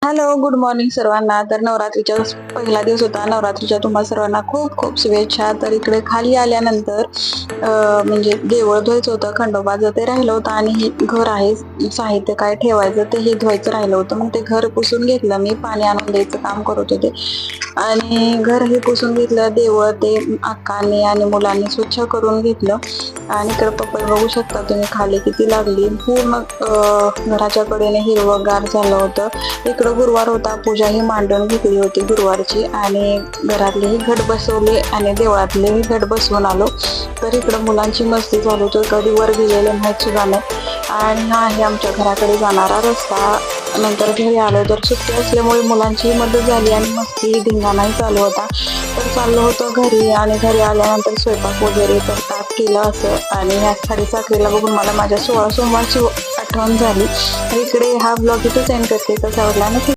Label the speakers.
Speaker 1: Hello, good morning सर्वांना. तर नवरात्रीचा पहिला दिवस होता. नवरात्रीच्या तुम्हा सर्वांना खूप खूप शुभेच्छा. तर इकडे खाली आल्यानंतर म्हणजे देवळ धुवायचं होतं, खंडोबाचं ते राहिलं होतं आणि हे घर आहे, साहित्य काय ठेवायचं ते हे धुवायचं राहिलं होतं. मग ते घर पुसून घेतलं मी, पाणी आणून द्यायचं काम करत होते आणि घर हे पुसून घेतलं. देवळ ते अक्काने आणि मुलांनी स्वच्छ करून घेतलं आणि इकडे पपई बघू शकता तुम्ही खाली किती लागली. पूर्ण घराच्या कडेने हिरवंगार झालं होतं. इकडं गुरुवार होता, पूजा ही मांडून घेतली होती गुरुवारची आणि घरातलेही घट बसवले आणि देवळातलेही घट बसवून आलो. तर इकडं मुलांची मस्ती चालू होती, कधी वर गेलेले माहीत सुद्धा नाही. आणि हा आहे आमच्या घराकडे जाणारा रस्ता. नंतर घरी आलो तर सुट्टी असल्यामुळे मुलांची मदत झाली आणि मस्ती धिंगाणाही चालू होता. तर चाललो होतो घरी आणि घरी आल्यानंतर स्वयंपाक वगैरे तर ताट केलं असं. आणि ह्या खाली साखरेला बघून मला माझ्या 16 सोमवारची आठवण झाली. तर इकडे हा ब्लॉग इथेच एंड करते. कसा आवडला नक्की